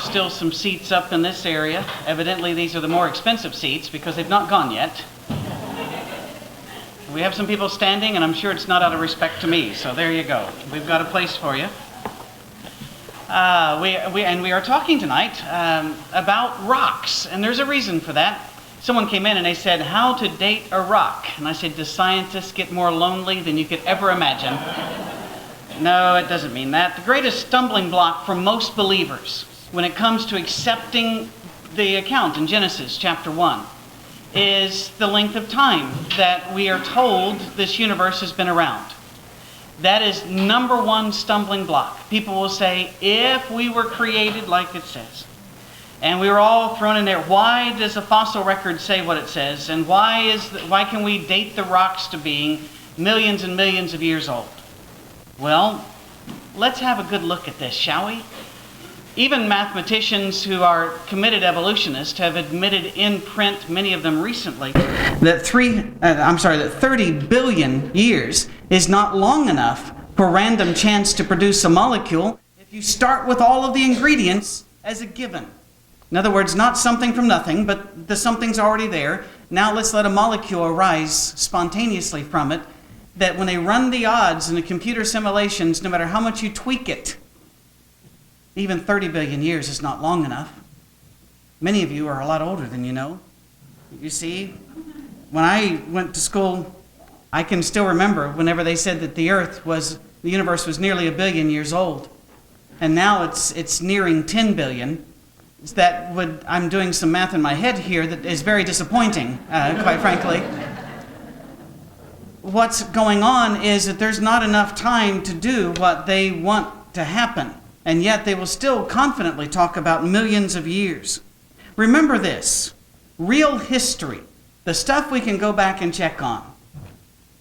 still some seats up in this area. Evidently, these are the more expensive seats because they've not gone yet. We have some people standing, and I'm sure it's not out of respect to me, so there you go. We've got a place for you. We are talking tonight about rocks, and there's a reason for that. Someone came in and they said, how to date a rock. And I said, do scientists get more lonely than you could ever imagine? No, it doesn't mean that. The greatest stumbling block for most believers when it comes to accepting the account in Genesis chapter 1 is the length of time that we are told this universe has been around. That is number one stumbling block. People will say, if we were created like it says, and we were all thrown in there, why does the fossil record say what it says? And why can we date the rocks to being millions and millions of years old? Well, let's have a good look at this, shall we? Even mathematicians who are committed evolutionists have admitted in print, many of them recently, that 30 billion years is not long enough for random chance to produce a molecule if you start with all of the ingredients as a given. In other words, not something from nothing, but the something's already there. Now let's let a molecule arise spontaneously from it, that when they run the odds in the computer simulations, no matter how much you tweak it, even 30 billion years is not long enough. Many of you are a lot older than you know. You see, when I went to school, I can still remember whenever they said that the universe was nearly 1 billion years old. And now it's nearing 10 billion. I'm doing some math in my head here that is very disappointing, quite frankly. What's going on is that there's not enough time to do what they want to happen. And yet they will still confidently talk about millions of years. Remember this, real history, the stuff we can go back and check on,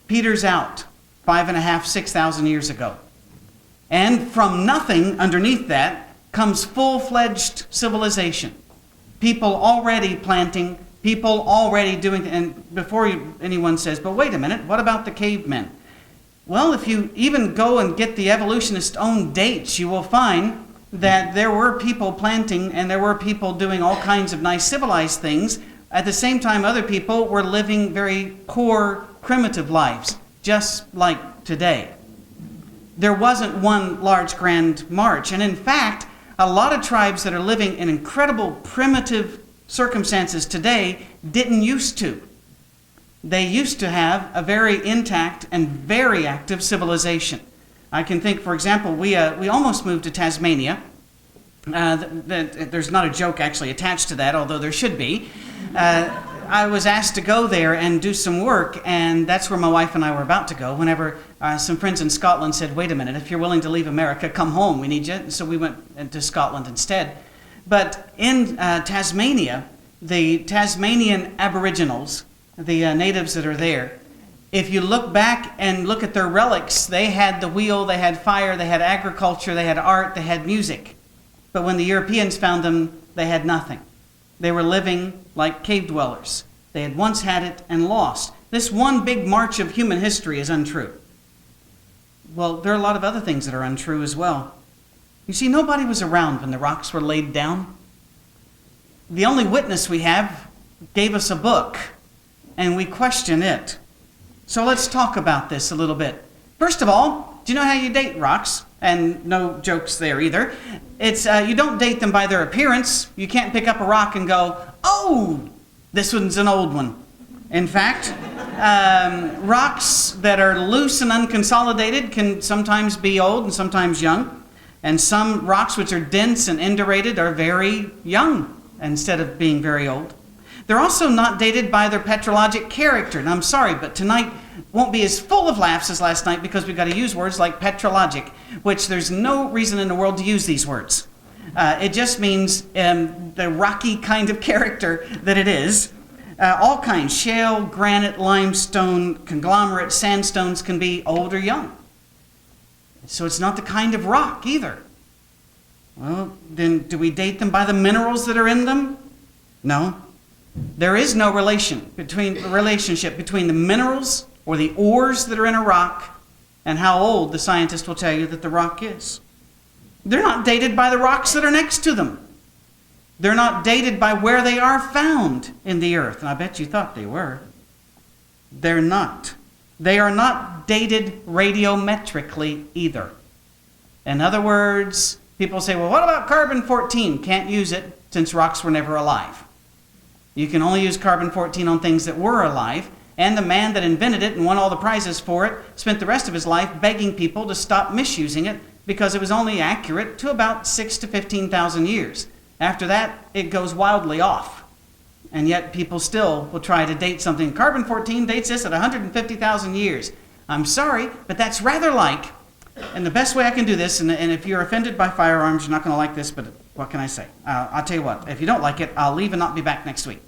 peters out 5,500, 6,000 years ago. And from nothing underneath that comes full-fledged civilization. People already planting, people already doing, and before anyone says, but wait a minute, what about the cavemen? Well, if you even go and get the evolutionists' own dates, you will find that there were people planting and there were people doing all kinds of nice civilized things. At the same time, other people were living very poor, primitive lives, just like today. There wasn't one large grand march. And in fact, a lot of tribes that are living in incredible primitive circumstances today didn't used to. They used to have a very intact and very active civilization. I can think, for example, we almost moved to Tasmania. There's not a joke actually attached to that, although there should be. I was asked to go there and do some work, and that's where my wife and I were about to go whenever some friends in Scotland said, wait a minute, if you're willing to leave America, come home, we need you. And so we went to Scotland instead. But in Tasmania, the Tasmanian Aboriginals, the natives that are there, if you look back and look at their relics, they had the wheel, they had fire, they had agriculture, they had art, they had music. But when the Europeans found them, they had nothing. They were living like cave dwellers. They had once had it and lost. This one big march of human history is untrue. Well, there are a lot of other things that are untrue as well. You see, nobody was around when the rocks were laid down. The only witness we have gave us a book, and we question it. So let's talk about this a little bit. First of all, do you know how you date rocks? And no jokes there either. It's you don't date them by their appearance. You can't pick up a rock and go, oh, this one's an old one. In fact, rocks that are loose and unconsolidated can sometimes be old and sometimes young. And some rocks which are dense and indurated are very young instead of being very old. They're also not dated by their petrologic character. And I'm sorry, but tonight won't be as full of laughs as last night because we've got to use words like petrologic, which there's no reason in the world to use these words. It just means the rocky kind of character that it is. All kinds, shale, granite, limestone, conglomerate, sandstones can be old or young. So it's not the kind of rock either. Well, then do we date them by the minerals that are in them? No. There is no relationship between the minerals or the ores that are in a rock and how old the scientist will tell you that the rock is. They're not dated by the rocks that are next to them. They're not dated by where they are found in the earth. And I bet you thought they were. They're not. They are not dated radiometrically either. In other words, people say, well, what about carbon-14? Can't use it since rocks were never alive. You can only use carbon-14 on things that were alive, and the man that invented it and won all the prizes for it spent the rest of his life begging people to stop misusing it because it was only accurate to about 6,000 to 15,000 years. After that, it goes wildly off. And yet people still will try to date something. Carbon-14 dates this at 150,000 years. I'm sorry, but that's rather like, and the best way I can do this, and if you're offended by firearms, you're not going to like this, but what can I say? I'll tell you what, if you don't like it, I'll leave and not be back next week.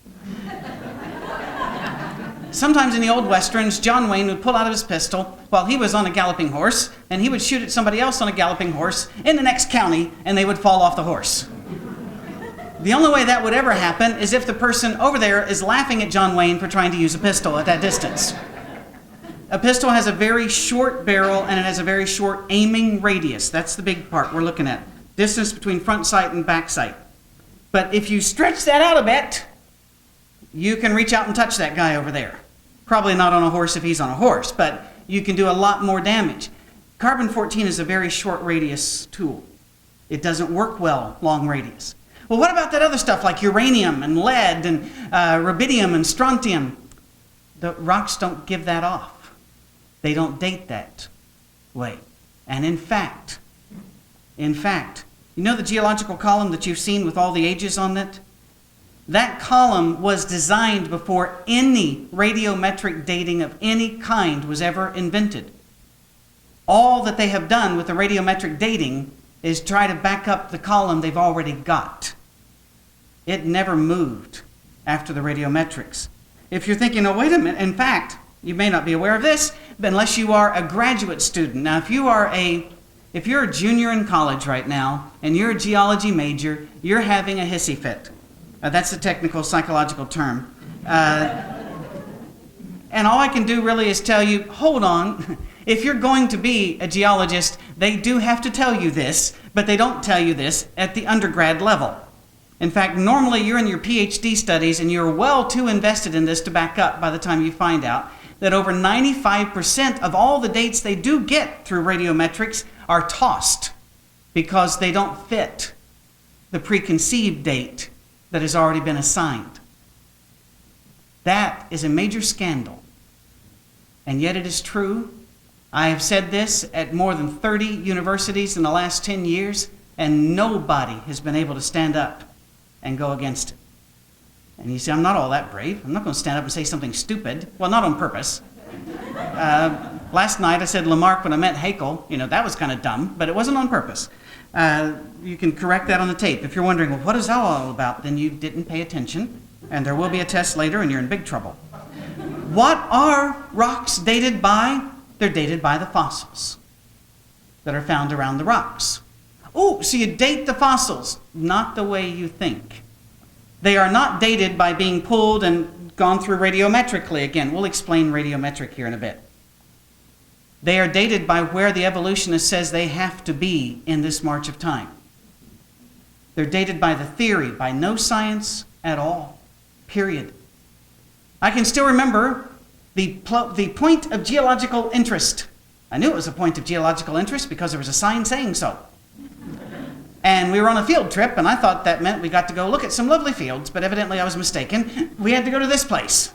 Sometimes in the old westerns, John Wayne would pull out his pistol while he was on a galloping horse, and he would shoot at somebody else on a galloping horse in the next county, and they would fall off the horse. The only way that would ever happen is if the person over there is laughing at John Wayne for trying to use a pistol at that distance. A pistol has a very short barrel, and it has a very short aiming radius. That's the big part we're looking at. Distance between front sight and back sight. But if you stretch that out a bit, you can reach out and touch that guy over there. Probably not on a horse if he's on a horse, but you can do a lot more damage. Carbon-14 is a very short radius tool. It doesn't work well long radius. Well, what about that other stuff like uranium and lead and rubidium and strontium? The rocks don't give that off. They don't date that way. And in fact, you know the geological column that you've seen with all the ages on it? That column was designed before any radiometric dating of any kind was ever invented. All that they have done with the radiometric dating is try to back up the column they've already got. It never moved after the radiometrics. If you're thinking, oh, wait a minute, in fact, you may not be aware of this, but unless you are a graduate student. Now, if you're a junior in college right now, and you're a geology major, you're having a hissy fit. That's a technical psychological term. And all I can do really is tell you, hold on. If you're going to be a geologist, they do have to tell you this, but they don't tell you this at the undergrad level. In fact, normally you're in your PhD studies and you're well too invested in this to back up by the time you find out that over 95% of all the dates they do get through radiometrics are tossed because they don't fit the preconceived date that has already been assigned. That is a major scandal. And yet it is true. I have said this at more than 30 universities in the last 10 years, and nobody has been able to stand up and go against it. And you say, I'm not all that brave. I'm not going to stand up and say something stupid. Well, not on purpose. Last night I said Lamarck when I meant Haeckel. That was kind of dumb, but it wasn't on purpose. You can correct that on the tape. If you're wondering, well, what is that all about? Then you didn't pay attention, and there will be a test later, and you're in big trouble. What are rocks dated by? They're dated by the fossils that are found around the rocks. Oh, so you date the fossils. Not the way you think. They are not dated by being pulled and gone through radiometrically. Again, we'll explain radiometric here in a bit. They are dated by where the evolutionist says they have to be in this march of time. They're dated by the theory, by no science at all. Period. I can still remember the point of geological interest. I knew it was a point of geological interest because there was a sign saying so. And we were on a field trip, and I thought that meant we got to go look at some lovely fields, but evidently I was mistaken. We had to go to this place.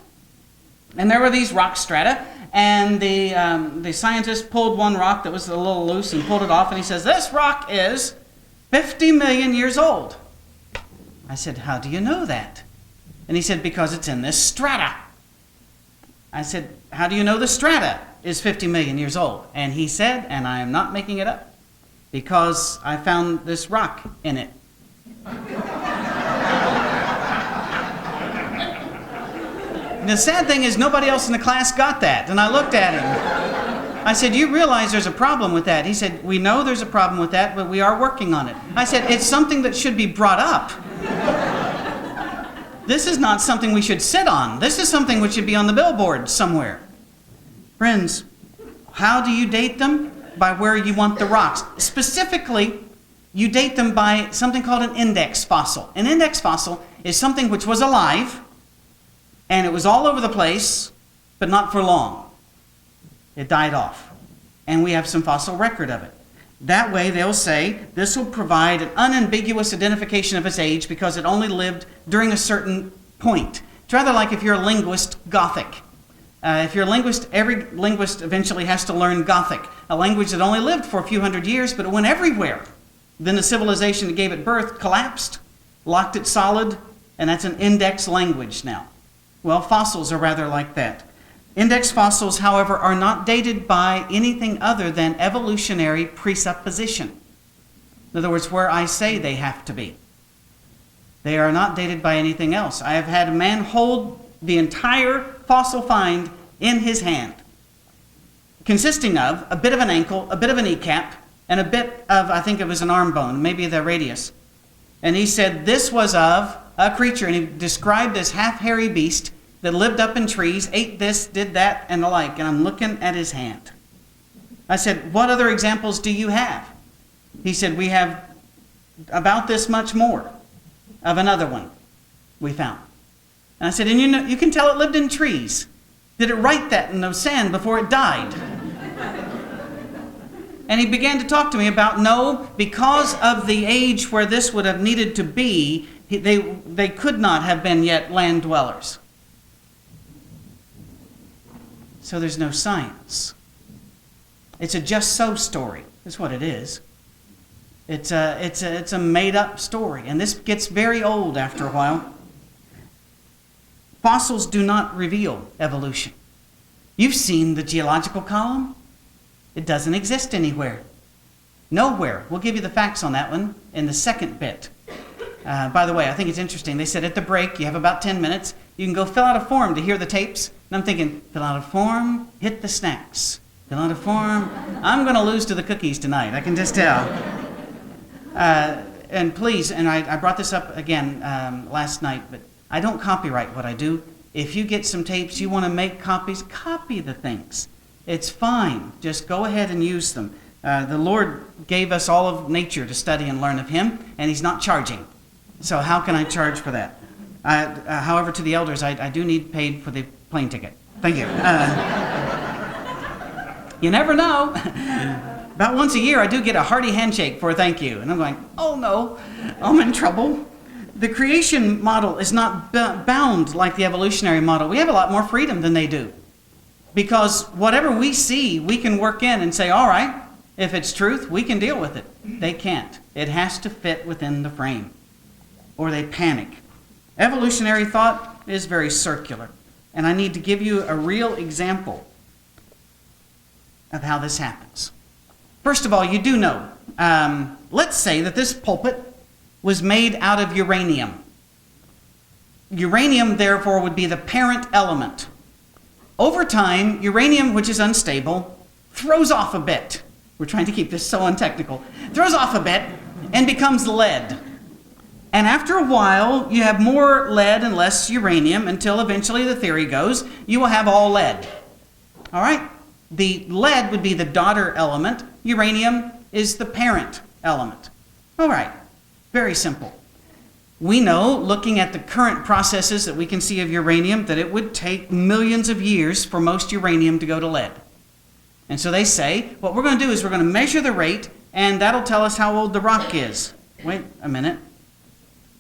And there were these rock strata, and the scientist pulled one rock that was a little loose and pulled it off, and he says, this rock is 50 million years old. I said, how do you know that? And he said, because it's in this strata. I said, how do you know the strata is 50 million years old? And he said, and I am not making it up, because I found this rock in it. The sad thing is nobody else in the class got that. And I looked at him. I said, you realize there's a problem with that? He said, we know there's a problem with that, but we are working on it. I said, it's something that should be brought up. This is not something we should sit on. This is something which should be on the billboard somewhere. Friends, how do you date them? By where you want the rocks. Specifically, you date them by something called an index fossil. An index fossil is something which was alive, and it was all over the place, but not for long. It died off, and we have some fossil record of it. That way, they'll say, this will provide an unambiguous identification of its age because it only lived during a certain point. It's rather like if you're a linguist, Gothic. If you're a linguist, every linguist eventually has to learn Gothic, a language that only lived for a few hundred years, but it went everywhere. Then the civilization that gave it birth collapsed, locked it solid, and that's an index language now. Well, fossils are rather like that. Index fossils, however, are not dated by anything other than evolutionary presupposition. In other words, where I say they have to be. They are not dated by anything else. I have had a man hold the entire fossil find in his hand, consisting of a bit of an ankle, a bit of a kneecap, and a bit of, I think it was an arm bone, maybe the radius. And he said this was of a creature, and he described this half-hairy beast that lived up in trees, ate this, did that, and the like. And I'm looking at his hand. I said, what other examples do you have? He said, we have about this much more of another one we found. And I said, and you can tell it lived in trees. Did it write that in the sand before it died? And he began to talk to me about, no, because of the age where this would have needed to be, they could not have been yet land dwellers. So there's no science. It's a just so story. That's what it is. It's a made-up story. And this gets very old after a while. Fossils do not reveal evolution. You've seen the geological column. It doesn't exist anywhere. Nowhere. We'll give you the facts on that one in the second bit. By the way, I think it's interesting. They said at the break, you have about 10 minutes. You can go fill out a form to hear the tapes. And I'm thinking, fill out a form, hit the snacks. Fill out a form. I'm going to lose to the cookies tonight. I can just tell. And please, and I brought this up again last night, but I don't copyright what I do. If you get some tapes, you want to make copies, copy the things. It's fine. Just go ahead and use them. The Lord gave us all of nature to study and learn of Him, and He's not charging. So how can I charge for that? However, to the elders, I do need paid for the plane ticket. Thank you. You never know. About once a year, I do get a hearty handshake for a thank you. And I'm going, oh no, I'm in trouble. The creation model is not bound like the evolutionary model. We have a lot more freedom than they do. Because whatever we see, we can work in and say, all right, if it's truth, we can deal with it. They can't. It has to fit within the frame, or they panic. Evolutionary thought is very circular, and I need to give you a real example of how this happens. First of all, you do know, let's say that this pulpit was made out of uranium. Uranium, therefore, would be the parent element. Over time, uranium, which is unstable, throws off a bit. We're trying to keep this so untechnical. Throws off a bit and becomes lead. And after a while, you have more lead and less uranium until eventually the theory goes, you will have all lead. All right? The lead would be the daughter element. Uranium is the parent element. All right. Very simple. We know, looking at the current processes that we can see of uranium, that it would take millions of years for most uranium to go to lead. And so they say, what we're going to do is we're going to measure the rate, and that'll tell us how old the rock is. Wait a minute.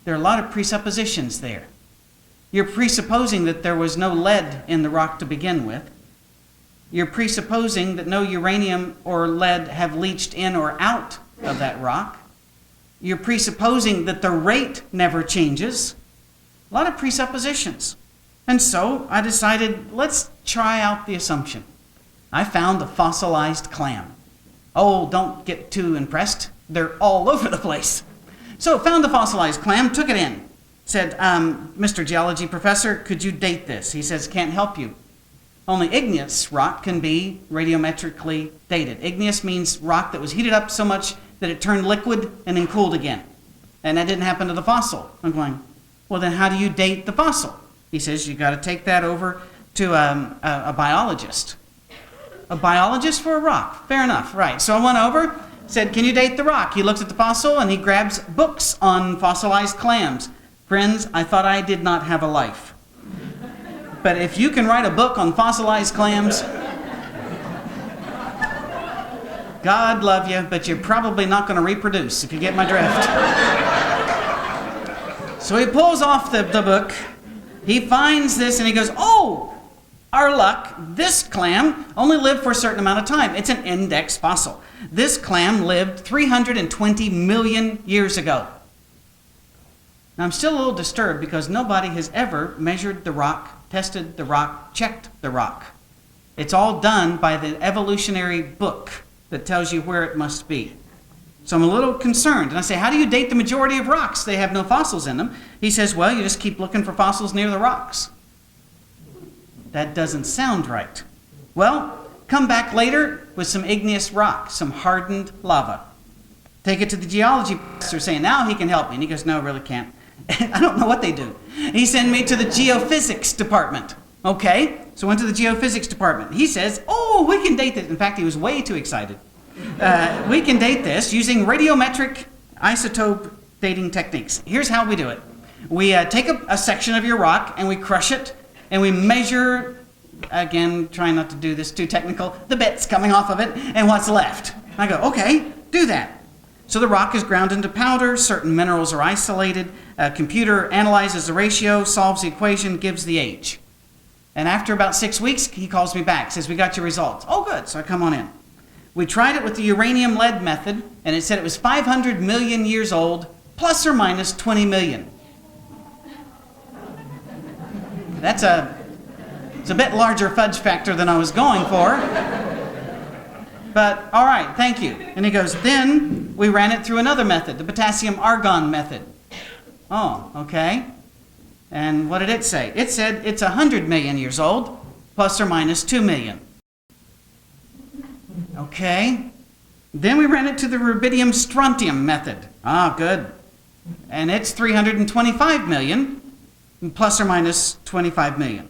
There are a lot of presuppositions there. You're presupposing that there was no lead in the rock to begin with. You're presupposing that no uranium or lead have leached in or out of that rock. You're presupposing that the rate never changes. A lot of presuppositions. And so I decided, let's try out the assumption. I found a fossilized clam. Oh, don't get too impressed. They're all over the place. So found the fossilized clam, took it in. Said, Mr. Geology Professor, could you date this? He says, can't help you. Only igneous rock can be radiometrically dated. Igneous means rock that was heated up so much that it turned liquid and then cooled again. And that didn't happen to the fossil. I'm going, well, then how do you date the fossil? He says, you got to take that over to a biologist. A biologist for a rock. Fair enough, right. So I went over, Said, can you date the rock? He looks at the fossil and he grabs books on fossilized clams. Friends, I thought I did not have a life. But if you can write a book on fossilized clams, God love you, but you're probably not going to reproduce, if you get my drift. So he pulls off the book, he finds this, and he goes, oh, our luck, this clam only lived for a certain amount of time. It's an index fossil. This clam lived 320 million years ago. Now, I'm still a little disturbed because nobody has ever measured the rock, tested the rock, checked the rock. It's all done by the evolutionary book that tells you where it must be. So I'm a little concerned. And I say, how do you date the majority of rocks? They have no fossils in them. He says, well, you just keep looking for fossils near the rocks. That doesn't sound right. Well, come back later with some igneous rock, some hardened lava. Take it to the geology professor saying, now he can help me. And he goes, no, really can't. I don't know what they do. He sent me to the geophysics department. Okay, so I went to the geophysics department. He says, oh, we can date this. In fact, he was way too excited. We can date this using radiometric isotope dating techniques. Here's how we do it. We take a section of your rock and we crush it and we measure, again, trying not to do this too technical, the bits coming off of it and what's left. I go, okay, do that. So the rock is ground into powder, certain minerals are isolated, a computer analyzes the ratio, solves the equation, gives the age. And after about 6 weeks, he calls me back, says, we got your results. Oh, good, so I come on in. We tried it with the uranium-lead method, and it said it was 500 million years old, plus or minus 20 million. It's a bit larger fudge factor than I was going for. But, all right, thank you. And he goes, then we ran it through another method, the potassium-argon method. Oh, okay. And what did it say? It said it's 100 million years old, plus or minus 2 million. Okay. Then we ran it to the rubidium-strontium method. Ah, good. And it's 325 million, plus or minus 25 million.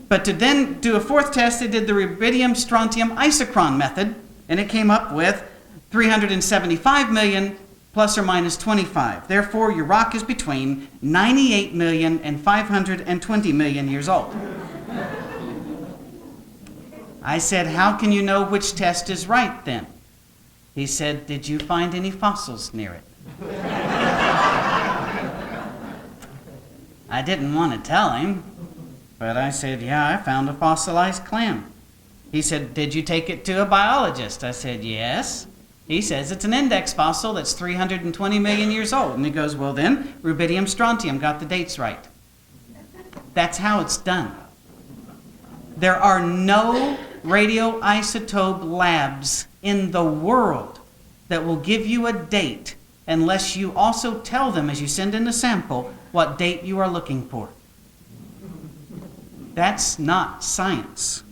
But to then do a fourth test, they did the rubidium-strontium isochron method, and it came up with 375 million, plus or minus 25. Therefore, your rock is between 98 million and 520 million years old. I said, how can you know which test is right then? He said, did you find any fossils near it? I didn't want to tell him, but I said, yeah, I found a fossilized clam. He said, did you take it to a biologist? I said, yes. He says it's an index fossil that's 320 million years old. And he goes, well then, rubidium-strontium got the dates right. That's how it's done. There are no radioisotope labs in the world that will give you a date unless you also tell them as you send in the sample what date you are looking for. That's not science.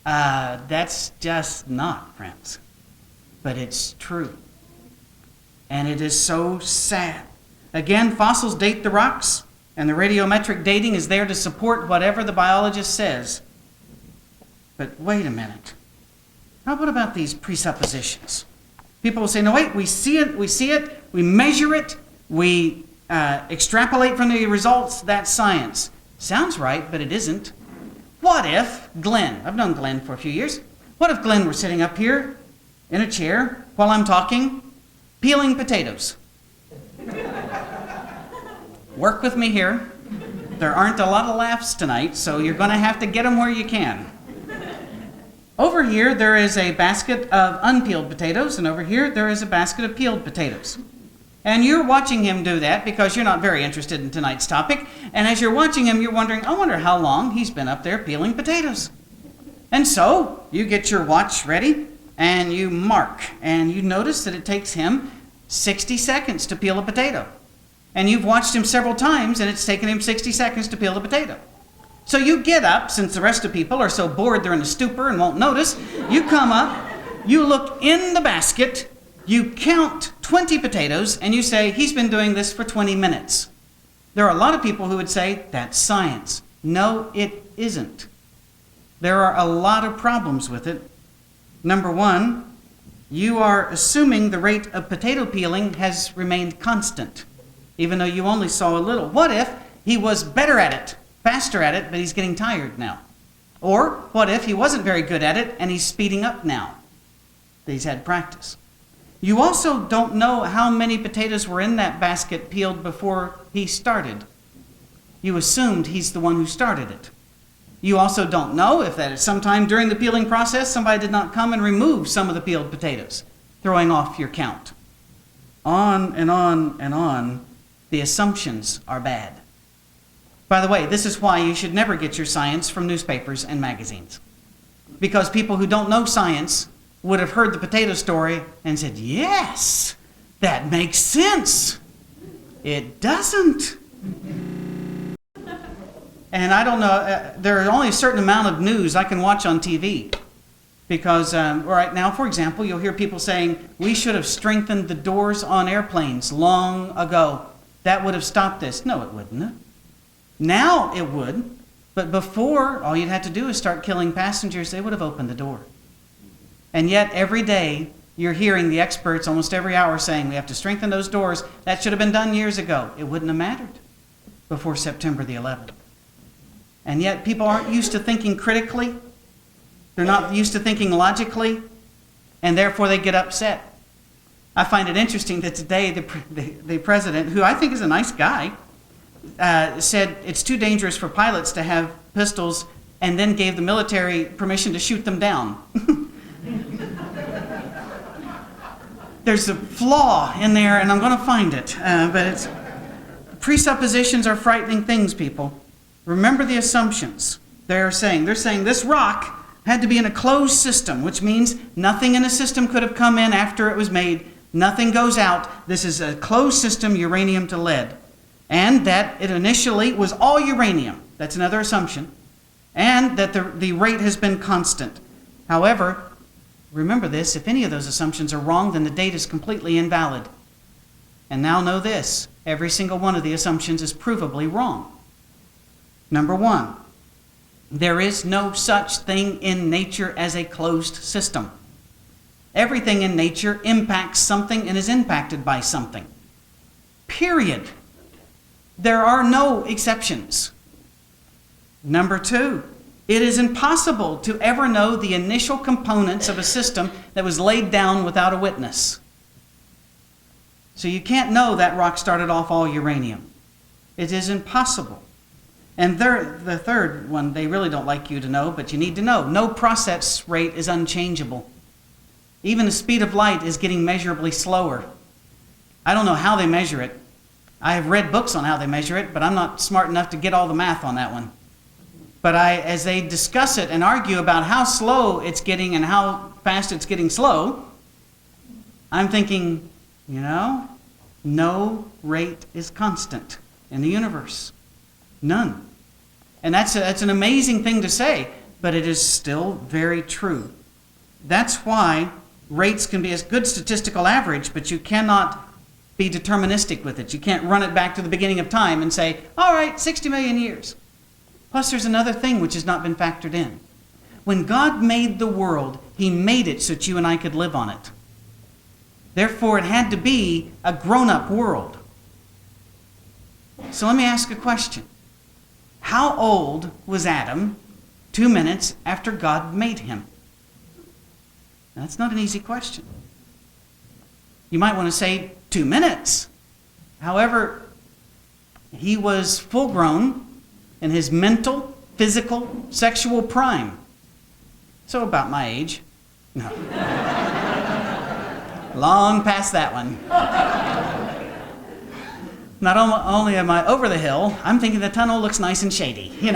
That's just not, friends. But it's true. And it is so sad. Again, fossils date the rocks, and the radiometric dating is there to support whatever the biologist says. But wait a minute. How about these presuppositions? People will say, no, wait, we see it, we measure it, we extrapolate from the results, that's science. Sounds right, but it isn't. What if Glenn, I've known Glenn for a few years, what if Glenn were sitting up here in a chair while I'm talking, peeling potatoes? Work with me here. There aren't a lot of laughs tonight, so you're going to have to get them where you can. Over here, there is a basket of unpeeled potatoes, and over here, there is a basket of peeled potatoes. And you're watching him do that because you're not very interested in tonight's topic. And as you're watching him, you're wondering, I wonder how long he's been up there peeling potatoes. And so you get your watch ready and you mark. And you notice that it takes him 60 seconds to peel a potato. And you've watched him several times and it's taken him 60 seconds to peel the potato. So you get up, since the rest of people are so bored they're in a stupor and won't notice. You come up, you look in the basket, you count 20 potatoes, and you say, he's been doing this for 20 minutes. There are a lot of people who would say, that's science. No, it isn't. There are a lot of problems with it. Number one, you are assuming the rate of potato peeling has remained constant, even though you only saw a little. What if he was better at it, faster at it, but he's getting tired now? Or what if he wasn't very good at it and he's speeding up now that he's had practice? You also don't know how many potatoes were in that basket peeled before he started. You assumed he's the one who started it. You also don't know if that at some time during the peeling process somebody did not come and remove some of the peeled potatoes, throwing off your count. On and on and on, the assumptions are bad. By the way, this is why you should never get your science from newspapers and magazines. Because people who don't know science would have heard the potato story and said, yes, that makes sense. It doesn't. And I don't know, there is only a certain amount of news I can watch on TV. Because right now, for example, you'll hear people saying, we should have strengthened the doors on airplanes long ago. That would have stopped this. No, it wouldn't have. Now it would. But before, all you'd have to do is start killing passengers. They would have opened the door. And yet, every day, you're hearing the experts almost every hour saying, we have to strengthen those doors. That should have been done years ago. It wouldn't have mattered before September the 11th. And yet, people aren't used to thinking critically. They're not used to thinking logically. And therefore, they get upset. I find it interesting that today, the president, who I think is a nice guy, said it's too dangerous for pilots to have pistols, and then gave the military permission to shoot them down. There's a flaw in there, and I'm going to find it. But presuppositions are frightening things, people. Remember the assumptions. They're saying this rock had to be in a closed system, which means nothing in a system could have come in after it was made. Nothing goes out. This is a closed system, uranium to lead. And that it initially was all uranium. That's another assumption. And that the rate has been constant. However, remember this, if any of those assumptions are wrong, then the date is completely invalid. And now know this, every single one of the assumptions is provably wrong. Number one, there is no such thing in nature as a closed system. Everything in nature impacts something and is impacted by something. Period. There are no exceptions. Number two, it is impossible to ever know the initial components of a system that was laid down without a witness. So you can't know that rock started off all uranium. It is impossible. And the third one, they really don't like you to know, but you need to know. No process rate is unchangeable. Even the speed of light is getting measurably slower. I don't know how they measure it. I have read books on how they measure it, but I'm not smart enough to get all the math on that one. But as they discuss it and argue about how slow it's getting and how fast it's getting slow, I'm thinking, no rate is constant in the universe. None. And that's an amazing thing to say, but it is still very true. That's why rates can be a good statistical average, but you cannot be deterministic with it. You can't run it back to the beginning of time and say, all right, 60 million years. Plus, there's another thing which has not been factored in. When God made the world, He made it so that you and I could live on it. Therefore, it had to be a grown-up world. So let me ask a question. How old was Adam 2 minutes after God made him? That's not an easy question. You might want to say 2 minutes. However, he was full grown in his mental, physical, sexual prime. So about my age. No. Long past that one. Not only am I over the hill, I'm thinking the tunnel looks nice and shady. No,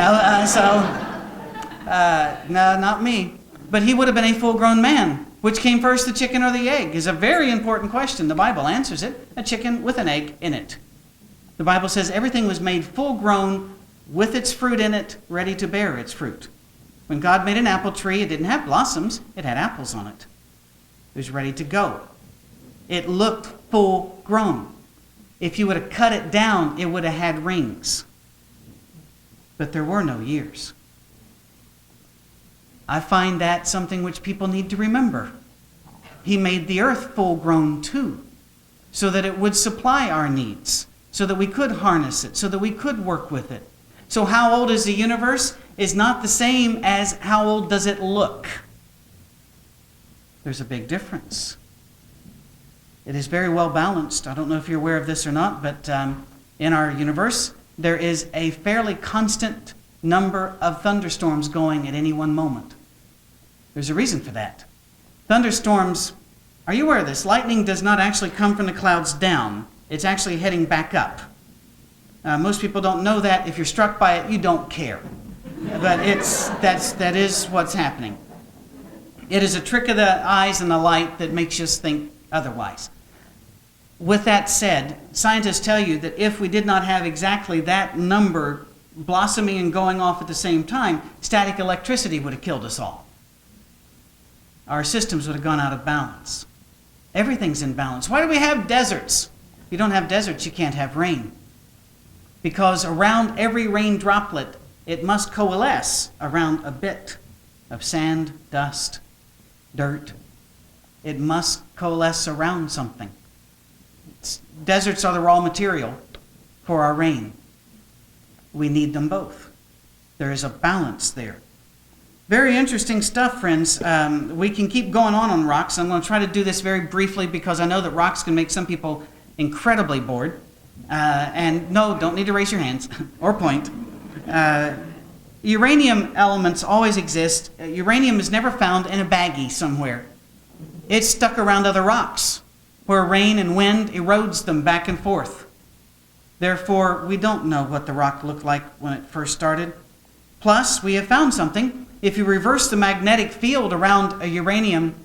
not me. But he would have been a full-grown man. Which came first, the chicken or the egg, is a very important question. The Bible answers it. A chicken with an egg in it. The Bible says everything was made full-grown with its fruit in it, ready to bear its fruit. When God made an apple tree, it didn't have blossoms. It had apples on it. It was ready to go. It looked full-grown. If you would have cut it down, it would have had rings. But there were no years. I find that something which people need to remember. He made the earth full grown too, so that it would supply our needs, so that we could harness it, so that we could work with it. So how old is the universe is not the same as how old does it look. There's a big difference. It is very well balanced. I don't know if you're aware of this or not, but in our universe, there is a fairly constant number of thunderstorms going at any one moment. There's a reason for that. Thunderstorms, are you aware of this? Lightning does not actually come from the clouds down. It's actually heading back up. Most people don't know that. If you're struck by it, you don't care. But that is what's happening. It is a trick of the eyes and the light that makes us think otherwise. With that said, scientists tell you that if we did not have exactly that number blossoming and going off at the same time, static electricity would have killed us all. Our systems would have gone out of balance. Everything's in balance. Why do we have deserts? If you don't have deserts, you can't have rain. Because around every rain droplet, it must coalesce around a bit of sand, dust, dirt. It must coalesce around something. Deserts are the raw material for our rain. We need them both. There is a balance there. Very interesting stuff, friends. We can keep going on rocks. I'm going to try to do this very briefly because I know that rocks can make some people incredibly bored. And no, don't need to raise your hands or point. Uranium elements always exist. Uranium is never found in a baggie somewhere. It's stuck around other rocks where rain and wind erodes them back and forth. Therefore, we don't know what the rock looked like when it first started. Plus, we have found something. If you reverse the magnetic field around a uranium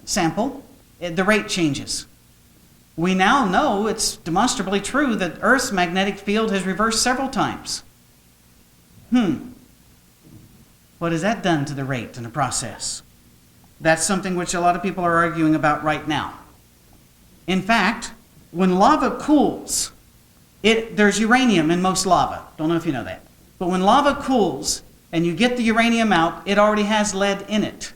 sample, the rate changes. We now know it's demonstrably true that Earth's magnetic field has reversed several times. What has that done to the rate in the process? That's something which a lot of people are arguing about right now. In fact, when lava cools, there's uranium in most lava. Don't know if you know that. But when lava cools and you get the uranium out, it already has lead in it.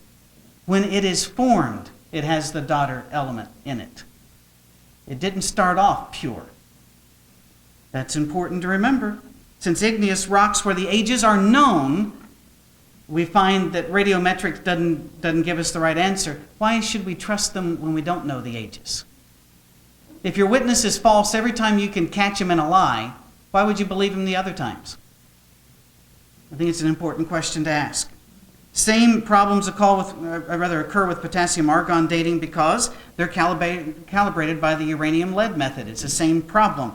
When it is formed, it has the daughter element in it. It didn't start off pure. That's important to remember. Since igneous rocks where the ages are known, we find that radiometrics doesn't give us the right answer. Why should we trust them when we don't know the ages? If your witness is false every time you can catch him in a lie, why would you believe him the other times? I think it's an important question to ask. Same problems occur with potassium argon dating because they're calibrated by the uranium lead method. It's the same problem.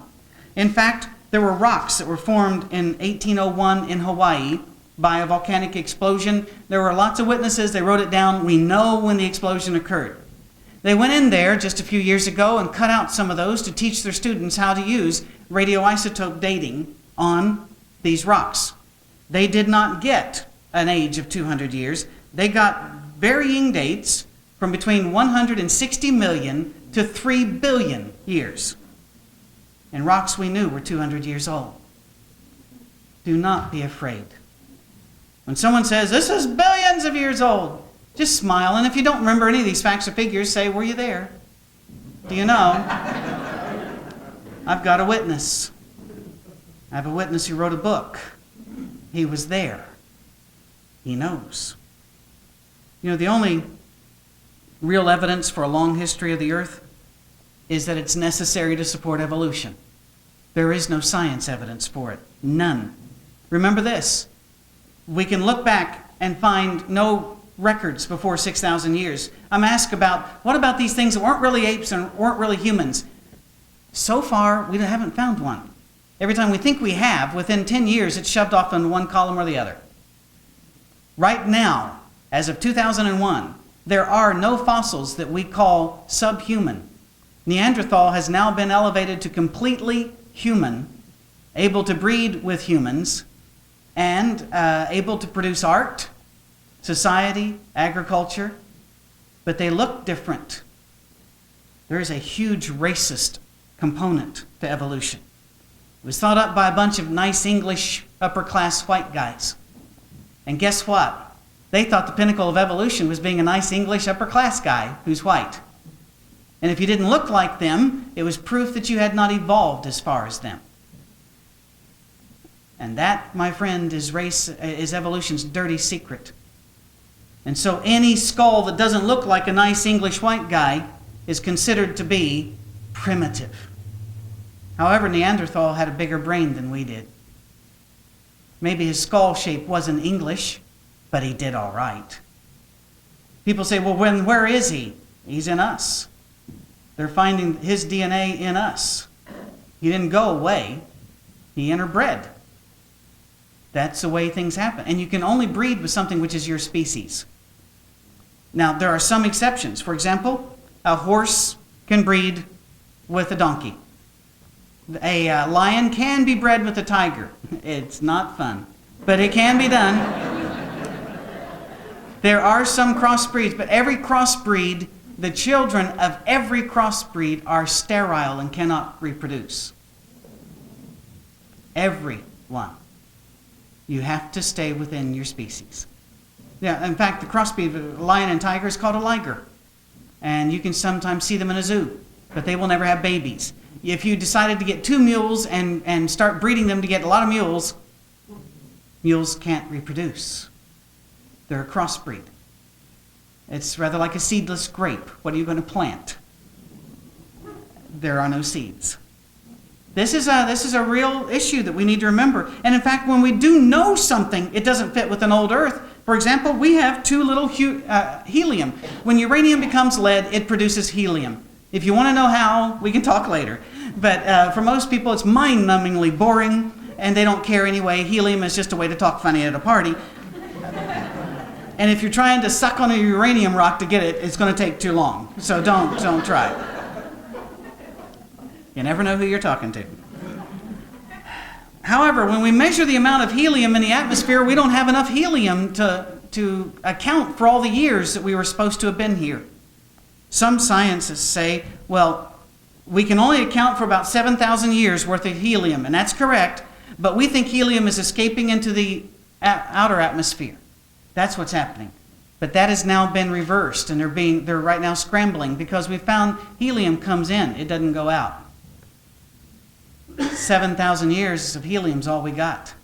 In fact, there were rocks that were formed in 1801 in Hawaii by a volcanic explosion. There were lots of witnesses. They wrote it down. We know when the explosion occurred. They went in there just a few years ago and cut out some of those to teach their students how to use radioisotope dating on these rocks. They did not get an age of 200 years. They got varying dates from between 160 million to 3 billion years. And rocks we knew were 200 years old. Do not be afraid. When someone says, this is billions of years old, just smile. And if you don't remember any of these facts or figures, say, were you there? Do you know? I've got a witness. I have a witness who wrote a book. He was there. He knows. You know, the only real evidence for a long history of the earth is that it's necessary to support evolution. There is no science evidence for it. None. Remember this. We can look back and find no records before 6,000 years. I'm asked about, what about these things that weren't really apes and weren't really humans? So far, we haven't found one. Every time we think we have, within 10 years, it's shoved off in one column or the other. Right now, as of 2001, there are no fossils that we call subhuman. Neanderthal has now been elevated to completely human, able to breed with humans, and able to produce art, society, agriculture, but they look different. There is a huge racist component to evolution. It was thought up by a bunch of nice English upper-class white guys. And guess what? They thought the pinnacle of evolution was being a nice English upper class guy who's white. And if you didn't look like them, it was proof that you had not evolved as far as them. And that, my friend, is evolution's dirty secret. And so any skull that doesn't look like a nice English white guy is considered to be primitive. However, Neanderthal had a bigger brain than we did. Maybe his skull shape wasn't English, but he did all right. People say, well, where is he? He's in us. They're finding his DNA in us. He didn't go away. He interbred. That's the way things happen. And you can only breed with something which is your species. Now, there are some exceptions. For example, a horse can breed with a donkey. A lion can be bred with a tiger. It's not fun, but it can be done. There are some crossbreeds, but every crossbreed, the children of every crossbreed are sterile and cannot reproduce. Every one. You have to stay within your species. Yeah, in fact, the crossbreed of lion and tiger is called a liger. And you can sometimes see them in a zoo, but they will never have babies. If you decided to get 2 mules and start breeding them to get a lot of mules, mules can't reproduce. They're a crossbreed. It's rather like a seedless grape. What are you going to plant? There are no seeds. This is a real issue that we need to remember. And in fact, when we do know something, it doesn't fit with an old Earth. For example, we have 2 little helium. When uranium becomes lead, it produces helium. If you want to know how, we can talk later. But for most people, it's mind-numbingly boring, and they don't care anyway. Helium is just a way to talk funny at a party. And if you're trying to suck on a uranium rock to get it, it's going to take too long. So don't try. You never know who you're talking to. However, when we measure the amount of helium in the atmosphere, we don't have enough helium to account for all the years that we were supposed to have been here. Some scientists say, well, we can only account for about 7,000 years worth of helium, and that's correct, but we think helium is escaping into the outer atmosphere. That's what's happening. But that has now been reversed, and they're right now scrambling because we found helium comes in, it doesn't go out. 7,000 years of helium is all we got.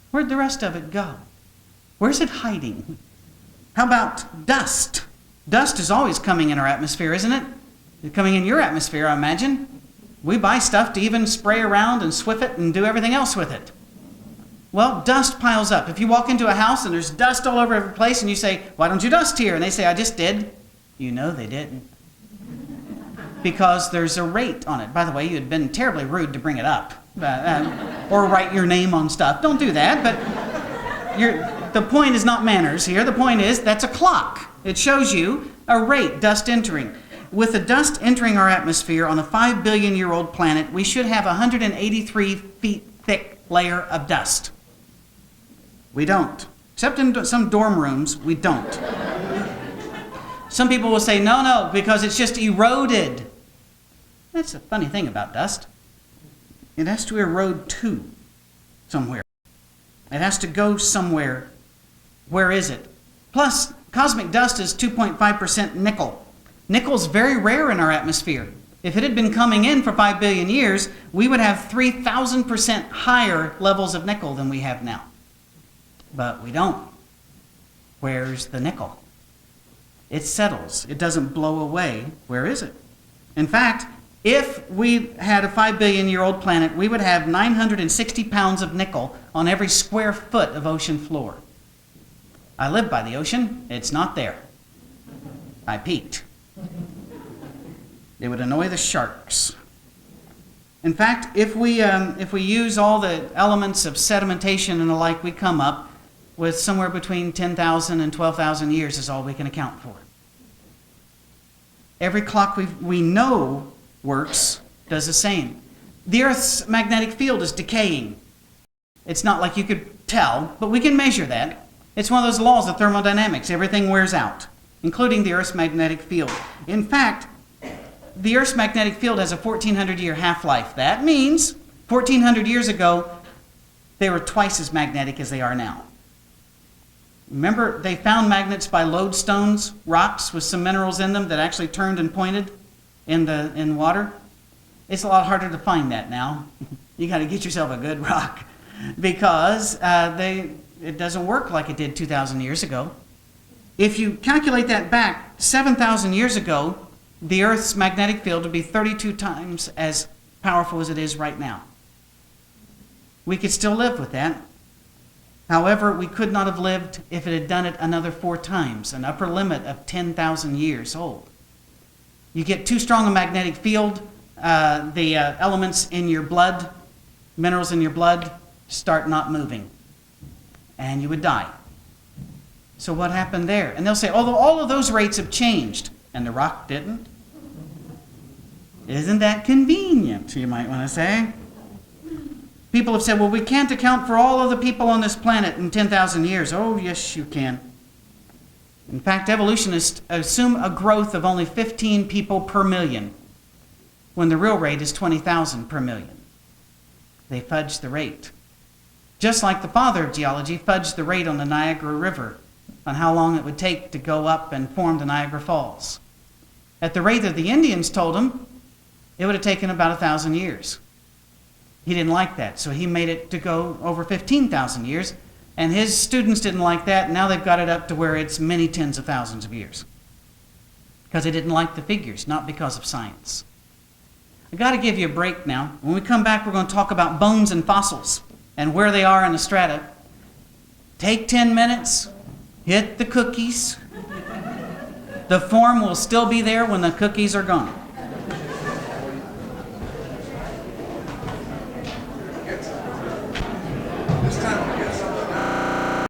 Where'd the rest of it go? Where's it hiding? How about dust? Dust is always coming in our atmosphere, isn't it? It's coming in your atmosphere, I imagine. We buy stuff to even spray around and swiff it and do everything else with it. Well, dust piles up. If you walk into a house and there's dust all over every place and you say, why don't you dust here? And they say, I just did. You know they didn't. Because there's a rate on it. By the way, you had been terribly rude to bring it up. Or write your name on stuff. Don't do that. But the point is not manners here. The point is that's a clock. It shows you a rate, dust entering. With the dust entering our atmosphere on a 5 billion-year-old planet, we should have a 183 feet thick layer of dust. We don't. Except in some dorm rooms, we don't. Some people will say, no, because it's just eroded. That's a funny thing about dust. It has to erode to somewhere. It has to go somewhere. Where is it? Plus, cosmic dust is 2.5% nickel. Nickel's very rare in our atmosphere. If it had been coming in for 5 billion years, we would have 3,000% higher levels of nickel than we have now. But we don't. Where's the nickel? It settles. It doesn't blow away. Where is it? In fact, if we had a 5 billion-year-old planet, we would have 960 pounds of nickel on every square foot of ocean floor. I live by the ocean. It's not there. I peeked. It would annoy the sharks. In fact, if we use all the elements of sedimentation and the like, we come up with somewhere between 10,000 and 12,000 years is all we can account for. Every clock we know works does the same. The Earth's magnetic field is decaying. It's not like you could tell, but we can measure that. It's one of those laws of thermodynamics. Everything wears out, including the Earth's magnetic field. In fact, the Earth's magnetic field has a 1,400-year half-life. That means 1,400 years ago, they were twice as magnetic as they are now. Remember, they found magnets by lodestones, rocks with some minerals in them that actually turned and pointed in water. It's a lot harder to find that now. You got to get yourself a good rock because it doesn't work like it did 2,000 years ago. If you calculate that back 7,000 years ago, the Earth's magnetic field would be 32 times as powerful as it is right now. We could still live with that. However, we could not have lived if it had done it another 4 times, an upper limit of 10,000 years old. You get too strong a magnetic field, the elements in your blood, minerals in your blood, start not moving, and you would die. So what happened there? And they'll say, although all of those rates have changed, and the rock didn't. Isn't that convenient, you might want to say? People have said, well, we can't account for all of the people on this planet in 10,000 years. Oh, yes, you can. In fact, evolutionists assume a growth of only 15 people per million, when the real rate is 20,000 per million. They fudge the rate. Just like the father of geology fudged the rate on the Niagara River, on how long it would take to go up and form the Niagara Falls. At the rate that the Indians told him, it would have taken about 1,000 years. He didn't like that, so he made it to go over 15,000 years, and his students didn't like that, and now they've got it up to where it's many tens of thousands of years. Because they didn't like the figures, not because of science. I've got to give you a break now. When we come back, we're going to talk about bones and fossils and where they are in the strata. Take 10 minutes, hit the cookies. The form will still be there when the cookies are gone.